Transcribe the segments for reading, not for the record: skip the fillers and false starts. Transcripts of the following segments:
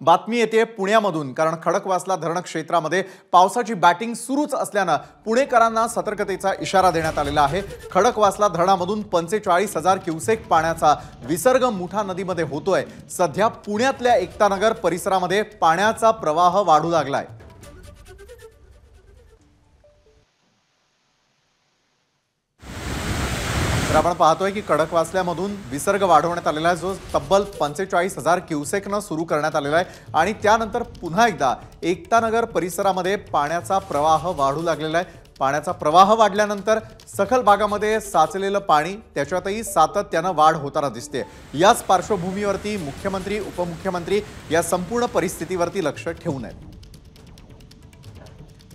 बातमी येते पुण्यामधून, कारण खडकवासला धरण क्षेत्रामध्ये पावसाची बॅटिंग सुरूच असल्याने पुणेकरांना सतर्कतेचा इशारा देण्यात आलेला आहे। खडकवासला धरणामधून 45,000 क्युसेक पाण्याचा विसर्ग मुठा नदीमध्ये होतोय। सध्या पुण्यातल्या एकतानगर परिसरामध्ये पाण्याचा प्रवाह वाढू लागलाय। तर आपण पाहतोय की खडकवासल्यामधून विसर्ग वाढवण्यात आलेला आहे, जो तब्बल 45,000 क्युसेकने सुरू करण्यात आलेला आहे आणि त्यानंतर पुन्हा एकदा एकतानगर परिसरामध्ये पाण्याचा प्रवाह वाढू लागलेला आहे। पाण्याचा प्रवाह वाढल्यानंतर सखल भागामध्ये साचलेलं पाणी त्याच्यातही सातत्याने वाढ होताना दिसते। याच पार्श्वभूमीवरती मुख्यमंत्री, उपमुख्यमंत्री या संपूर्ण परिस्थितीवरती लक्ष ठेवून आहेत।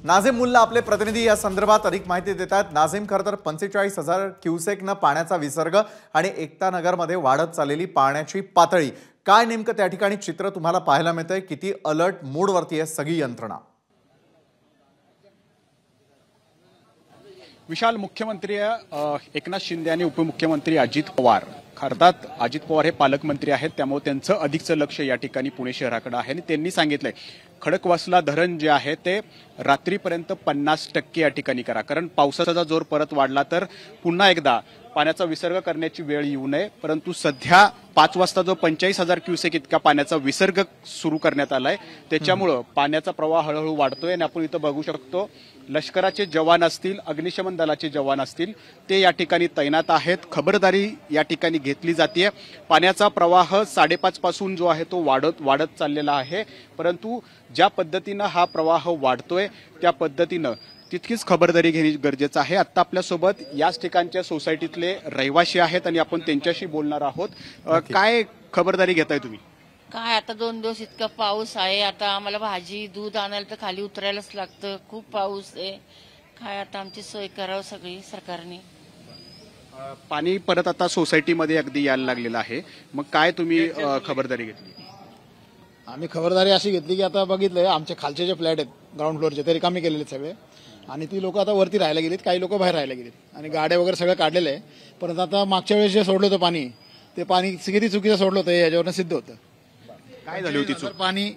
नाझिम मुल्ला आपले प्रतिनिधी या संदर्भात अधिक माहिती देतात। नाझिम, खरं तर 45,000 क्युसेकने पाण्याचा विसर्ग आणि एकतानगरमध्ये वाढत चाललेली पाण्याची पातळी, काय नेमकं त्या ठिकाणी चित्र तुम्हाला पाहायला मिळतंय? किती अलर्ट मोडवरती आहे सगळी यंत्रणा? विशाल, मुख्यमंत्री एकनाथ शिंदे आणि उपमुख्यमंत्री अजित पवार, अर्थात अजित पवार हे पालकमंत्री आहेत, त्यामुळे त्यांचं अधिकचं लक्ष या ठिकाणी पुणे शहराकडे आहे आणि त्यांनी सांगितलंय खडकवासला धरण जे आहे ते रात्रीपर्यंत 50% या ठिकाणी करा, कारण पावसाचा जोर परत वाढला तर पुन्हा एकदा पाण्याचा विसर्ग करण्याची वेळ येऊ नये। परंतु सध्या 5 वाजता जो 45,000 क्युसेक इतका पाण्याचा विसर्ग सुरू करण्यात आलाय, त्याच्यामुळे पाण्याचा प्रवाह हळूहळू वाढतोय आणि आपण इथं बघू शकतो लष्कराचे जवान असतील, अग्निशमन दलाचे जवान असतील, ते या ठिकाणी तैनात आहेत। खबरदारी या ठिकाणी घेतली जाते। पाण्याचा प्रवाह 5:30 पासून जो आहे तो वाढत चाललेला आहे, परंतु ज्या पद्धतीनं हा प्रवाह वाढतोय त्या पद्धतीनं तितकीच खबरदारी घेणे गरजेचं आहे। आता आपल्यासोबत याच ठिकाणच्या सोसायटीतले रहिवासी आहेत आणि आपण त्यांच्याशी बोलणार आहोत। काय खबरदारी घेताय तुम्ही? काय आता 2 दिवस इतका पाऊस आहे, आता आम्हाला भाजी दूध आणायला तर खाली उतरायलाच लागतं, खूप पाऊस आहे। काय आता आमची सोय करावं सगळी सरकारने। पाणी परत आता सोसायटीमध्ये अगदी यायला लागलेलं आहे, मग काय तुम्ही खबरदारी घेतली? आम्ही खबरदारी अशी घेतली की आता बघितलंय आमचे खालचे जे फ्लॅट आहेत ग्राउंड फ्लोअरचे ते रिकामे केलेले सगळे, आणि ती लोक आता वरती राहायला गेलीत, काही लोक बाहेर राहायला गेलीत आणि गाड्या वगैरे सगळं काढलेलं आहे। परंतु आता मागच्या वेळेस जे सोडलं होतं पाणी, ते पाणी किती चुकीचं सोडलं होतं याच्यावरनं सिद्ध होतं। काय झाली होती चूक? पाणी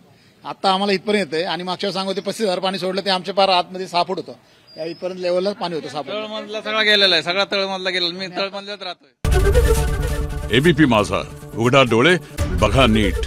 आता आम्हाला इथपर्यंत येतंय आणि मागच्या वेळेस सांगू होते 35,000 पाणी सोडलं, ते आमच्या पार आतमध्ये 6 फूट होतं, या इथपर्यंत लेवलला पाणी होतं। 6 फूट तळमजला सगळा गेलेला आहे, सगळा तळमजला गेलेला, मी तळमजल्यात राहतोय। एबीपी माझा, उघडा डोळे बघा नीट।